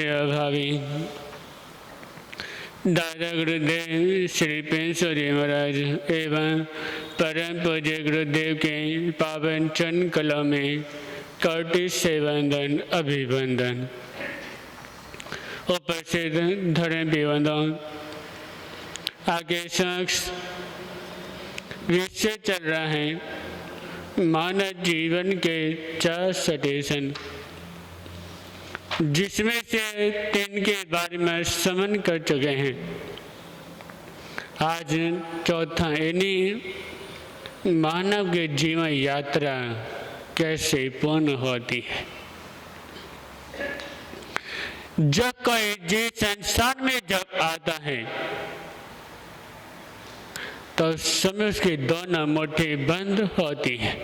अभावी दादा गुरुदेव श्री पेंसो जी महाराज एवं परम पूज्य गुरुदेव के पावन चरण कला में कोटि से वंदन अभिवंदन। उपस्थित धर्म विवंदों आगे शख्स विषय चल रहा है मानव जीवन के 4 सटेशन, जिसमें से 3 के बारे में समन कर चुके हैं। आज चौथा यानी मानव के जीवन यात्रा कैसे पूर्ण होती है। जब कोई जीव संसार में जब आता है तो समय उसकी दोनों मुट्ठी बंद होती है।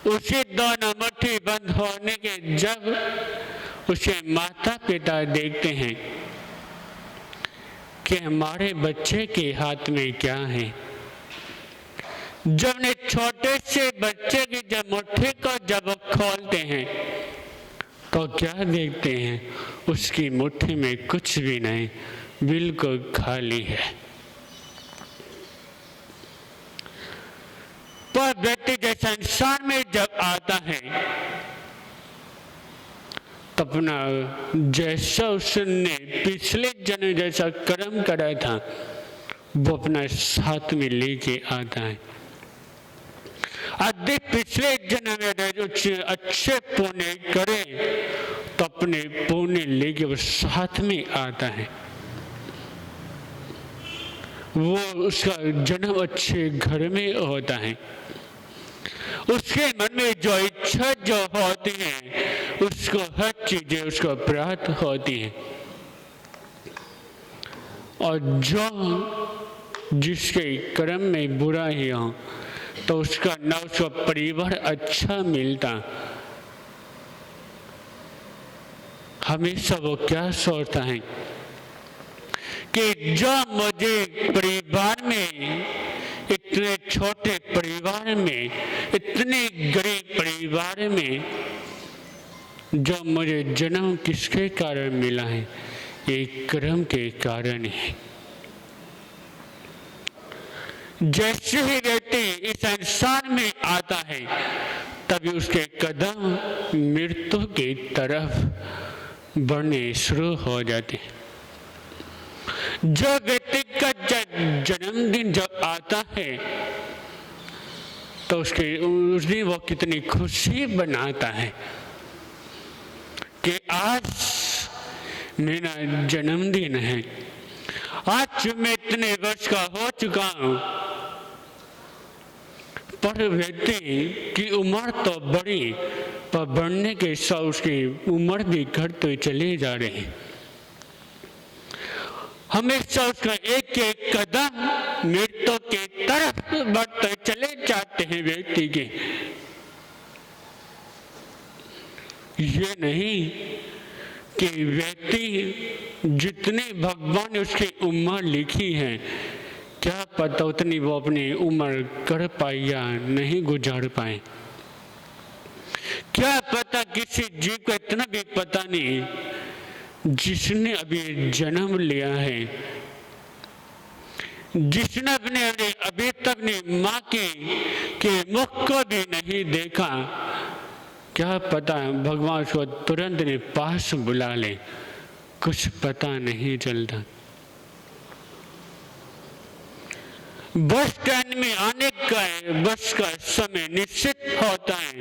उसी दोनों मुट्ठी बंद होने के जब उसे माता पिता देखते हैं कि हमारे बच्चे के हाथ में क्या है, जब ने छोटे से बच्चे की जब मुट्ठी को जब खोलते हैं तो क्या देखते हैं, उसकी मुट्ठी में कुछ भी नहीं, बिल्कुल खाली है। पर व्यक्ति जब संसार में जब आता है तो अपना जैसा उसने पिछले जन्म जैसा कर्म करा था वो अपना साथ में लेके आता है। अधिक पिछले जन्म में जो अच्छे पुण्य करे तो अपने पुण्य लेके वो साथ में आता है। वो उसका जन्म अच्छे घर में होता है। उसके मन में जो इच्छा जो होती है उसको हर चीजें उसको प्राप्त होती है। और जो जिसके कर्म में बुरा ही हो तो उसका न उसका परिवार अच्छा मिलता। हमेशा वो क्या सोचता है कि जो मुझे परिवार में, इतने छोटे परिवार में, इतने गरीब परिवार में जो मुझे जन्म किसके कारण मिला है, एक कर्म के कारण है। जैसे ही व्यक्ति इस संसार में आता है तभी उसके कदम मृत्यु की तरफ बढ़ने शुरू हो जाते हैं। जब व्यक्ति का जन्मदिन जब आता है तो उसके उस दिन वो कितनी खुशी बनाता है कि आज मेरा जन्मदिन है, आज मैं इतने वर्ष का हो चुका हूं। पर व्यक्ति की उम्र तो बढ़ी, पर बढ़ने के साथ उसकी उम्र भी घटते चले जा रही। हमेशा उसका एक एक कदम मृत्यु की तरफ बढ़ते चले जाते हैं व्यक्ति के। ये नहीं कि व्यक्ति जितने भगवान ने उसकी उम्र लिखी है, क्या पता उतनी वो अपनी उम्र कर पाए या नहीं गुजार पाए। क्या पता किसी जीव को इतना भी पता नहीं जिसने अभी जन्म लिया है, जिसने अभी तक अपनी माँ के मुख को भी नहीं देखा, क्या पता भगवान उसको तुरंत ने पास बुला ले, कुछ पता नहीं चलता। बस स्टैंड में आने का बस का समय निश्चित होता है,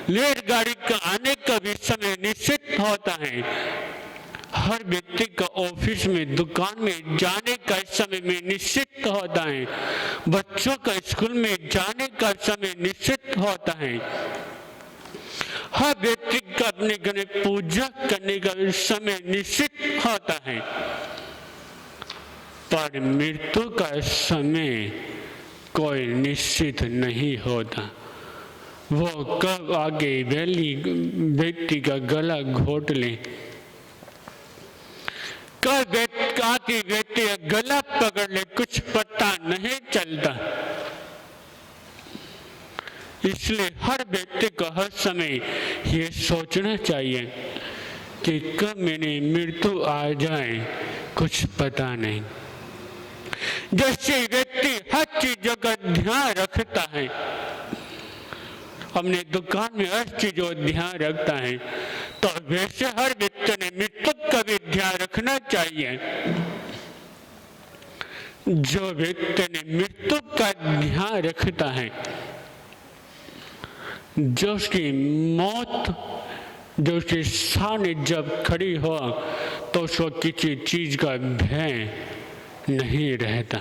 रेलगाड़ी का आने का भी समय निश्चित होता है। हर व्यक्ति का ऑफिस में, दुकान में जाने का समय में निश्चित होता है। बच्चों का स्कूल में जाने का समय निश्चित होता है। हर व्यक्ति का अपने घर में पूजा करने का समय निश्चित होता है। पर मृत्यु का समय कोई निश्चित नहीं होता। वो कब आगे व्यक्ति का गला घोट ले, कब आगे व्यक्ति का गला पकड़ ले, कुछ पता नहीं चलता। इसलिए हर व्यक्ति को हर समय ये सोचना चाहिए कि कब मेरी मृत्यु आ जाए कुछ पता नहीं। जैसे व्यक्ति हर चीजों का ध्यान रखता है, अपने दुकान में हर चीजों का ध्यान रखता है, तो वैसे हर व्यक्ति ने मृत्यु का भी ध्यान रखना चाहिए। जो व्यक्ति ने मृत्यु का ध्यान रखता है, जो उसकी मौत जो उसके सामने जब खड़ी हो तो उसको किसी चीज का भय नहीं रहता।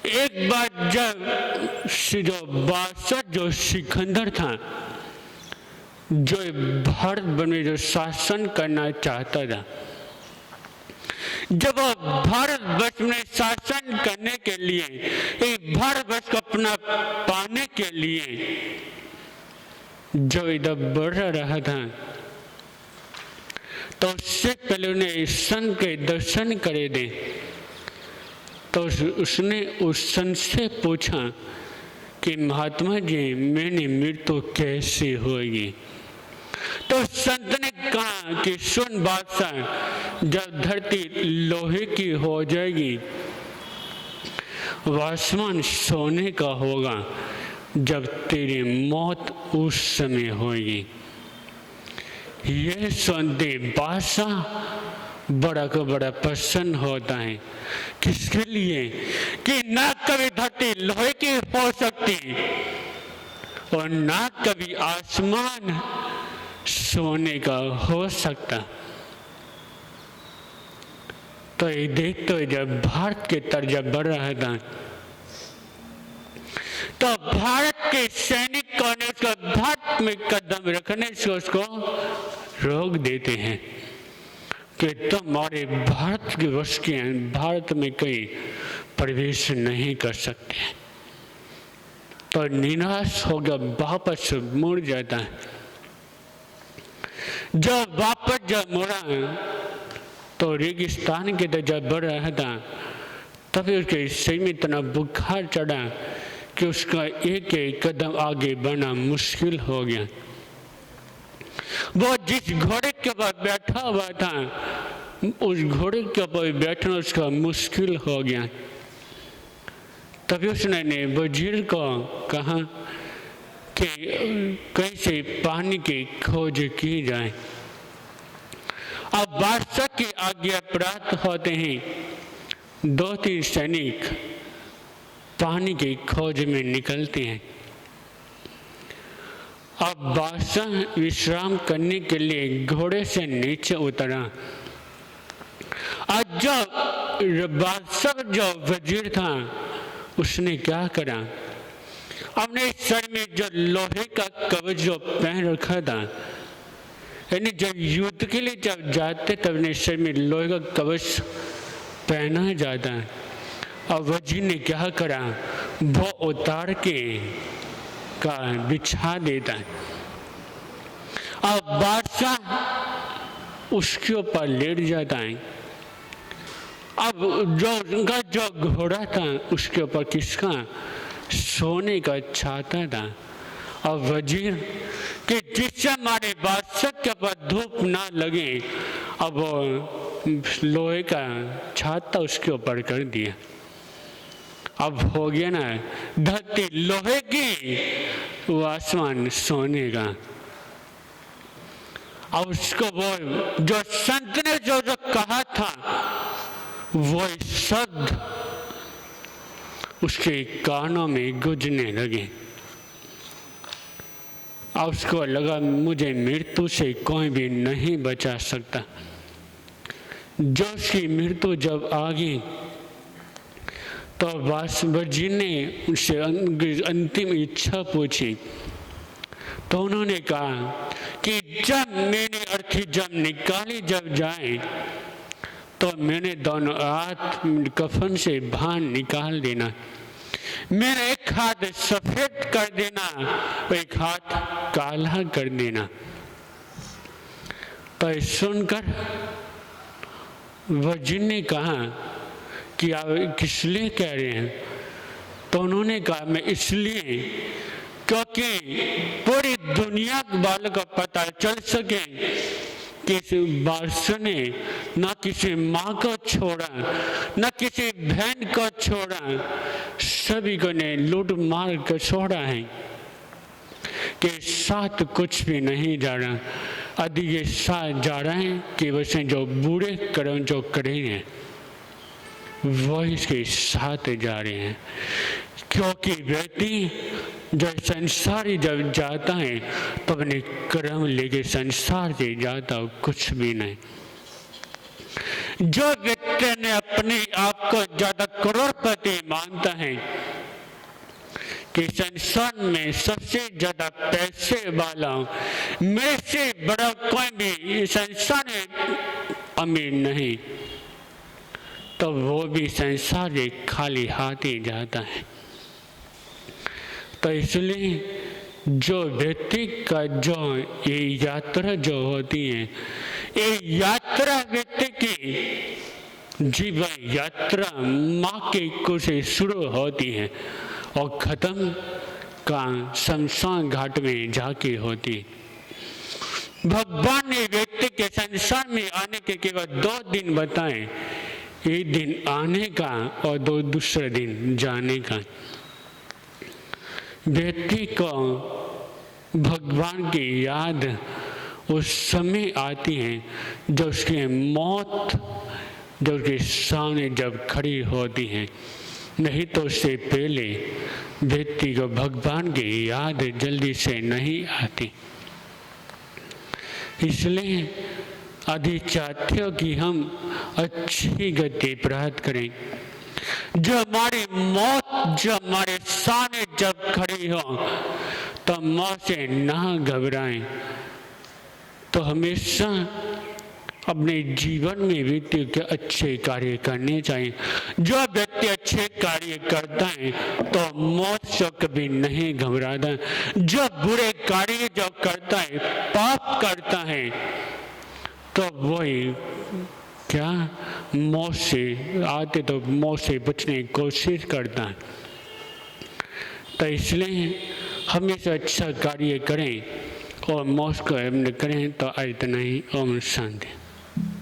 एक बार जब जो बादशाह जो सिकंदर था, जो भारत में जो शासन करना चाहता था, जब भारतवर्ष में शासन करने के लिए, एक भारतवर्ष को अपना पाने के लिए जो इधर बढ़ रहा था, तो उससे पहले उन्हें संत के दर्शन करे दे। तो उसने उस संत से पूछा कि महात्मा जी मेरी मृत्यु कैसे होगी। तो संत ने कहा कि सुन बादशाह, जब धरती लोहे की हो जाएगी, आसमान सोने का होगा, जब तेरी मौत उस समय होगी। यह सुनते बादशाह बड़ा को बड़ा प्रसन्न होता है। किसके लिए? कि ना कभी धरती लोहे की हो सकती और ना कभी आसमान सोने का हो सकता। तो ये देख, तो जब भारत के तरफ जब बढ़ रहा था, तो भारत के सैनिक को ने उसको भारत में कदम रखने से उसको रोक देते हैं कि तुम्हारे भारत के वश के भारत में कहीं प्रवेश नहीं कर सकते। तो निराश होकर वापस मुड़ जाता है। जब वापस जब मुड़ा तो रेगिस्तान के तरफ जब बढ़ रहा था, तभी उसके शरीर में इतना बुखार चढ़ा कि उसका एक एक कदम आगे बढ़ना मुश्किल हो गया। वो जिस घोड़े के ऊपर बैठा हुआ था, उस घोड़े के ऊपर बैठना उसका मुश्किल हो गया। तभी उसने वजीर को कहा कि कैसे पानी की खोज की जाए। अब बादशाह की आज्ञा प्राप्त होते हैं 2-3 सैनिक पानी की खोज में निकलते हैं। अब बादशाह विश्राम करने के लिए घोड़े से नीचे उतरा। आज जो बादशाह जो वजीर था, उसने क्या करा, अपने सर में जो लोहे का कवच जो पहन रखा था, यानी जब युद्ध के लिए जब जाते तब अपने सर में लोहे का कवच पहना जाता है। अब वजीर ने क्या करा, वो उतार के का बिछा देता है। अब बादशाह उसके ऊपर लेट जाता है। अब जो उनका जो घोड़ा था उसके ऊपर किसका, सोने का छाता था। अब वजीर कि जिससे हमारे बादशाह के ऊपर धूप ना लगे, अब लोहे का छाता उसके ऊपर कर दिया। अब हो गया ना, धरती लोहे की, वो आसमान सोने का। अब उसको वो जो संत ने जो कहा था, वो शब्द उसके कानों में गूंजने लगे। अब उसको लगा मुझे मृत्यु से कोई भी नहीं बचा सकता। जो उसकी मृत्यु जब आ गई, तो वजीर ने उससे अंतिम इच्छा पूछी। तो उन्होंने कहा कि जब मेरी अर्थी जब निकाली जब जाए, तो मैंने दोनों हाथ कफन से बाहर निकाल देना। मेरा एक हाथ सफेद कर देना, एक हाथ काला कर देना। तो सुनकर वजीर ने कहा कि आप किस लिए कह रहे हैं? तो उन्होंने कहा मैं इसलिए क्योंकि पूरी दुनिया वालों को पता चल सके कि इस बादशाह ने न किसी माँ को छोड़ा, न किसी बहन को छोड़ा, सभी को ने लूट मार कर छोड़ा है, कि साथ कुछ भी नहीं जा रहा। यदि ये साथ जा रहे हैं कि वैसे जो बूढ़े कर्म जो करेंगे वो इसके साथ जा रहे हैं। क्योंकि व्यक्ति जब संसार जब जाता है तो अपने कर्म लेके संसार से जाता हो, कुछ भी नहीं। जो व्यक्ति ने अपने आप को ज्यादा करोड़पति मानता है कि संसार में सबसे ज्यादा पैसे वाला मेरे से बड़ा कोई भी संसार में अमीर नहीं, तो वो भी संसार से खाली हाथ ही जाता है। तो इसलिए जो व्यक्ति का जो ये यात्रा जो होती है, ये यात्रा व्यक्ति की जीवन यात्रा माँ के कुछ से शुरू होती है और खत्म का शमशान घाट में जाके होती। भगवान ने व्यक्ति के संसार में आने के केवल 2 दिन बताए, एक दिन आने का और दूसरे दिन जाने का। व्यक्ति को भगवान की याद उस समय आती है जब उसकी मौत जब उसके सामने जब खड़ी होती है, नहीं तो उससे पहले व्यक्ति को भगवान की याद जल्दी से नहीं आती। इसलिए यदि चाहते हो कि हम अच्छी गति प्राप्त करें, जो हमारी मौत जो हमारे सामने जब खड़ी हो तो मौत से ना घबराएं, तो हमेशा अपने जीवन में व्यक्ति के अच्छे कार्य करने चाहिए। जो व्यक्ति अच्छे कार्य करता है तो मौत से कभी नहीं घबराता। जो बुरे कार्य जो करता है, पाप करता है, तो वही क्या मौत से आते तो मौत से बचने की कोशिश करता है। तो इसलिए हमेशा अच्छा कार्य करें और मौत को करें। तो इतना ही। ओम शांति।